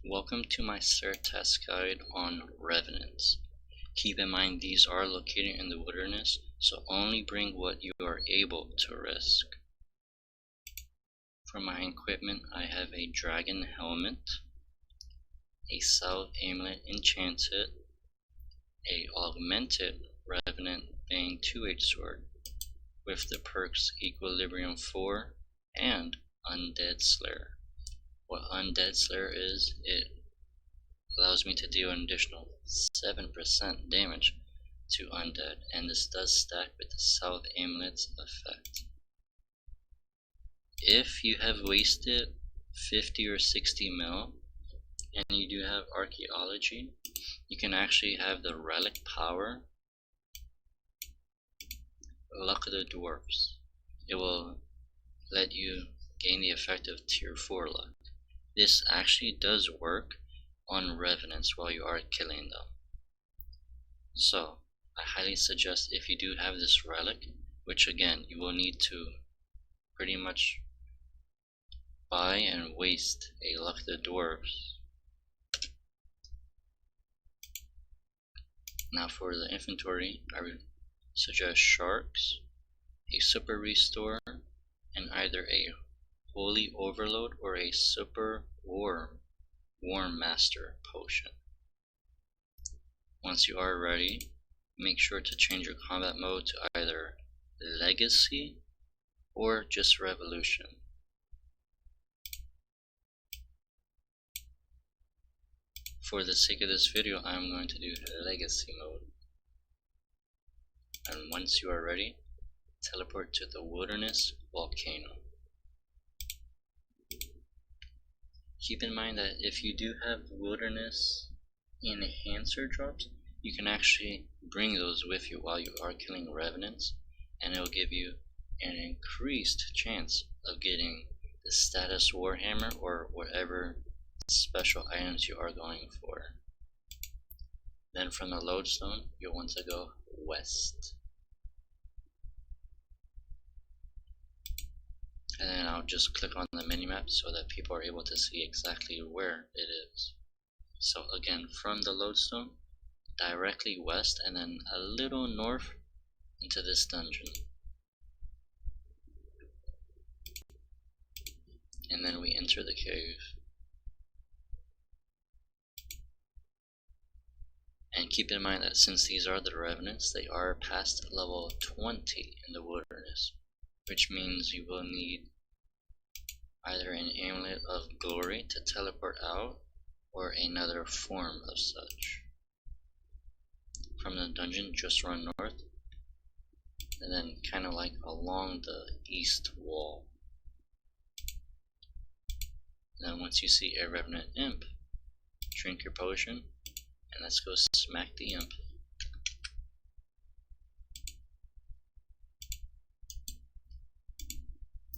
Welcome to my third task guide on Revenants. Keep in mind these are located in the wilderness, so only bring what you are able to risk. For my equipment, I have a dragon helmet, a Salve amulet enchanted, a augmented Revenant bane 2H sword with the perks Equilibrium 4 and Undead Slayer. What Undead Slayer is, it allows me to deal an additional 7% damage to undead, and this does stack with the Salve amulet's effect. If you have wasted 50 or 60 mil and you do have archaeology, you can actually have the relic power Luck of the Dwarves. It will let you gain the effect of tier 4 luck. This actually does work on revenants while you are killing them. So I highly suggest, if you do have this relic, which again you will need to pretty much buy and waste a Luck of the Dwarves. Now for the inventory, I would suggest sharks, a super restore, and either a holy overload or a super warm master potion. Once you are ready, make sure to change your combat mode to either legacy or just revolution. For the sake of this video, I'm going to do legacy mode. And once you are ready, teleport to the wilderness volcano. Keep in mind that if you do have wilderness enhancer drops, you can actually bring those with you while you are killing revenants, and it will give you an increased chance of getting the status warhammer or whatever special items you are going for. Then from the lodestone, you'll want to go west. And then I'll just click on the minimap so that people are able to see exactly where it is. So again, from the lodestone, directly west and then a little north into this dungeon. And then we enter the cave. And keep in mind that since these are the revenants, they are past level 20 in the wilderness, which means you will need either an amulet of glory to teleport out or another form of such. From the dungeon, just run north and then kind of like along the east wall. Then once you see a revenant imp, drink your potion and let's go smack the imp.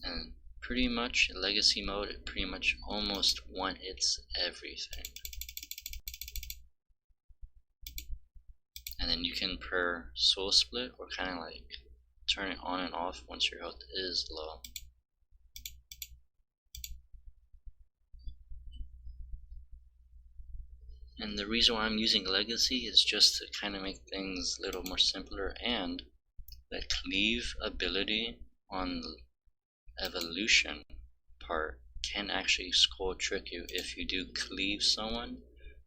And pretty much legacy mode, it pretty much almost one hits everything. And then you can per soul split or kind of like turn it on and off once your health is low. And the reason why I'm using legacy is just to kind of make things a little more simpler, and that cleave ability on evolution part can actually skull trick you if you do cleave someone,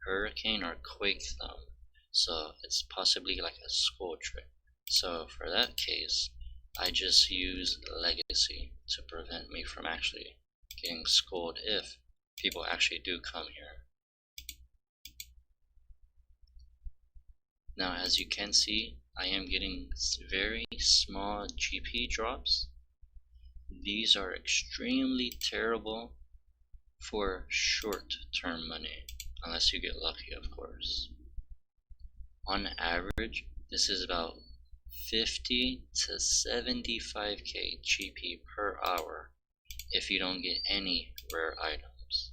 hurricane, or quake them. So it's possibly like a skull trick. So for that case, I just use legacy to prevent me from actually getting skulled if people actually do come here. Now as you can see, I am getting very small GP drops. These are extremely terrible for short-term money, unless you get lucky, of course. On average, this is about 50 to 75k GP per hour if you don't get any rare items.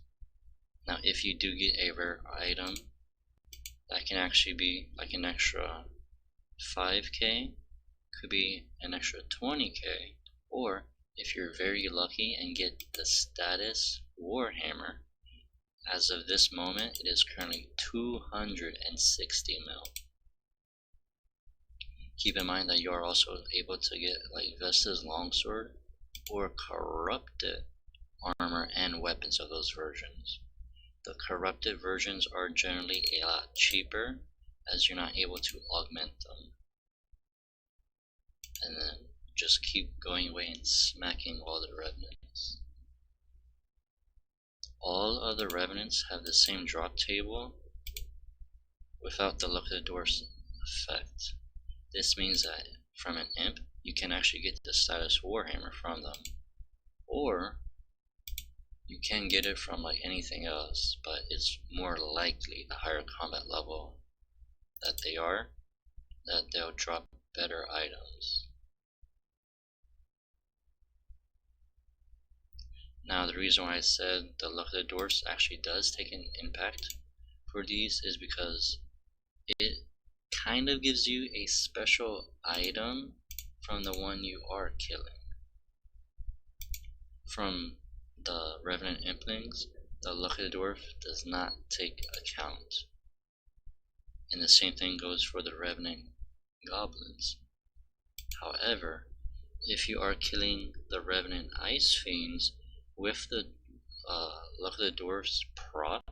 Now if you do get a rare item, that can actually be like an extra 5k, could be an extra 20k, or if you're very lucky and get the status warhammer As of this moment, it is currently 260 mil. Keep in mind that you are also able to get like Vesta's longsword or corrupted armor and weapons of those versions. The corrupted versions are generally a lot cheaper as you're not able to augment them. And then just keep going away and smacking all the revenants. All other revenants have the same drop table without the Look at the Doors effect. This means that from an imp, you can actually get the Statius warhammer from them. Or you can get it from like anything else, but it's more likely the higher combat level that they are, that they'll drop better items. Now the reason why I said the Luck of the Dwarfs actually does take an impact for these is because it kind of gives you a special item from the one you are killing. From the Revenant Implings, the Luck of the Dwarf does not take account. And the same thing goes for the Revenant Goblins. However, if you are killing the Revenant Ice Fiends with the Luck of the Dwarfs proc,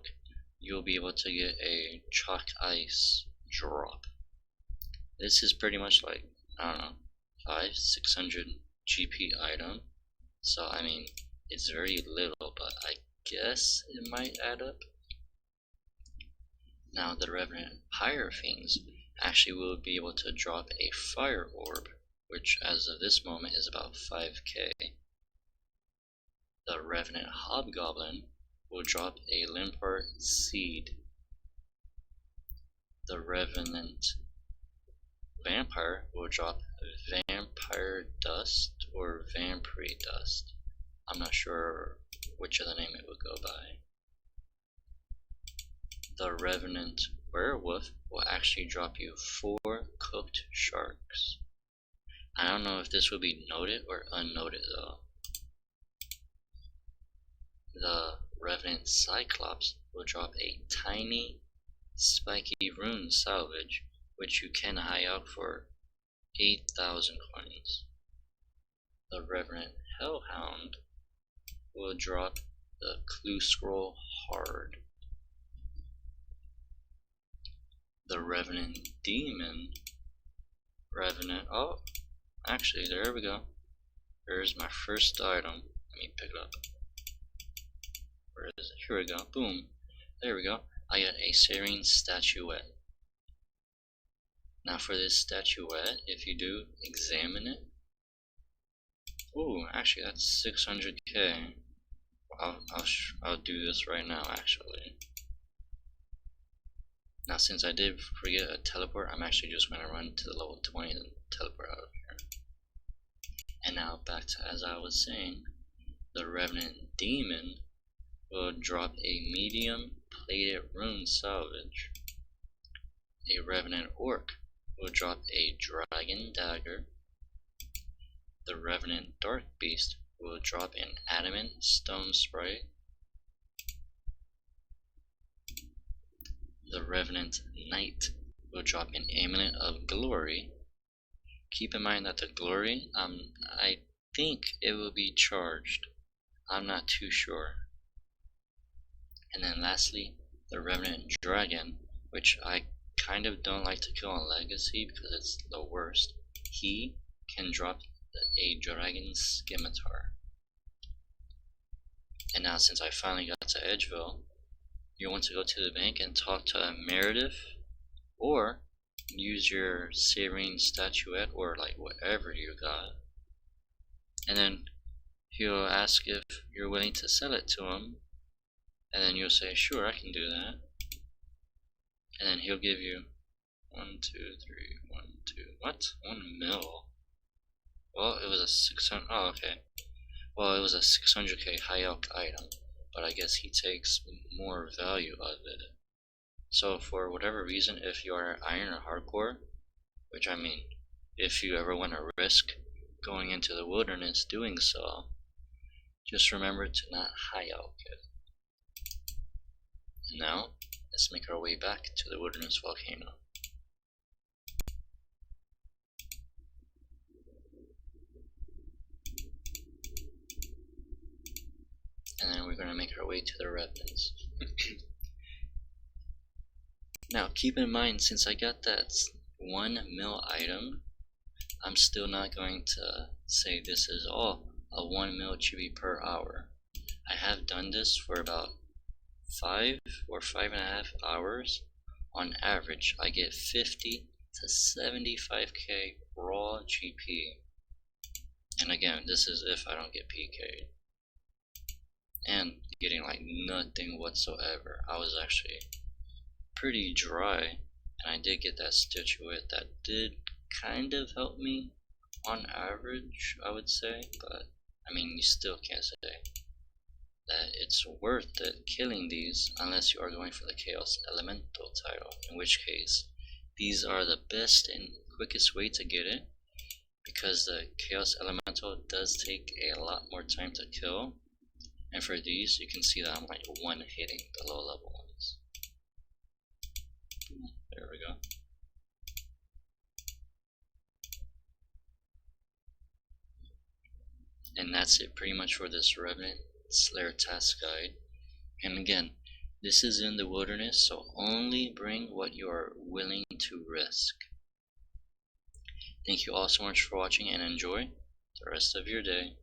you'll be able to get a Chalk Ice drop. This is pretty much like, I don't know, 500-600 GP item. So I mean, it's very little, but I guess it might add up. Now the Revenant Pyre Fiends actually will be able to drop a Fire Orb, which as of this moment is about 5k. The Revenant Hobgoblin will drop a Limpart Seed. The Revenant Vampire will drop Vampire Dust or Vampire Dust. I'm not sure which of the name it would go by. The Revenant Werewolf will actually drop you 4 cooked sharks. I don't know if this will be noted or unnoted though. The Revenant Cyclops will drop a tiny spiky rune salvage, which you can high out for 8,000 coins. The Revenant Hellhound will drop the Clue Scroll Hard. The Revenant Demon, oh, actually, there we go. There's my first item. Let me pick it up. Where is it? Here we go. Boom. There we go. I got a Serene Statuette. Now for this statuette, if you do examine it, ooh, actually that's 600k. I'll do this right now actually. Now since I did forget a teleport, I'm actually just going to run to the level 20 and teleport out of here. And now back to as I was saying, the Revenant Demon will drop a medium plated rune salvage. A Revenant Orc will drop a Dragon Dagger. The Revenant Dark Beast will drop an Adamant Stone Sprite. The Revenant Knight will drop an Amulet of Glory. Keep in mind that the Glory, I think it will be charged. I'm not too sure. And then lastly, the Revenant Dragon, which I kind of don't like to kill on Legacy because it's the worst. He can drop a Dragon Scimitar. And now since I finally got to Edgeville, you want to go to the bank and talk to Meredith, or use your Serene Statuette or like whatever you got, and then he'll ask if you're willing to sell it to him, and then you'll say sure, I can do that, and then he'll give you 1 mil. Well, it was a 600. Oh, okay. Well, it was a 600k high elk item, but I guess he takes more value out of it. So for whatever reason, if you are iron or hardcore, which I mean, if you ever want to risk going into the wilderness doing so, just remember to not high elk it. let's make our way back to the wilderness volcano. And then we're going to make our way to the Revenants. Now keep in mind, since I got that 1 mil item, I'm still not going to say this is all a 1 mil chibi per hour. I have done this for about 5 or 5.5 hours. On average, I get 50 to 75k raw GP. And again, this is if I don't get PK'd. And getting like nothing whatsoever. I was actually pretty dry, and I did get that Statuette that did kind of help me on average, I would say, but I mean, you still can't say that it's worth it killing these unless you are going for the Chaos Elemental title, in which case these are the best and quickest way to get it, because the Chaos Elemental does take a lot more time to kill, and for these you can see that I'm like one hitting the low level ones. There we go. And that's it pretty much for this Revenant Task guide. And again, this is in the wilderness, so only bring what you are willing to risk. Thank you all so much for watching, and enjoy the rest of your day.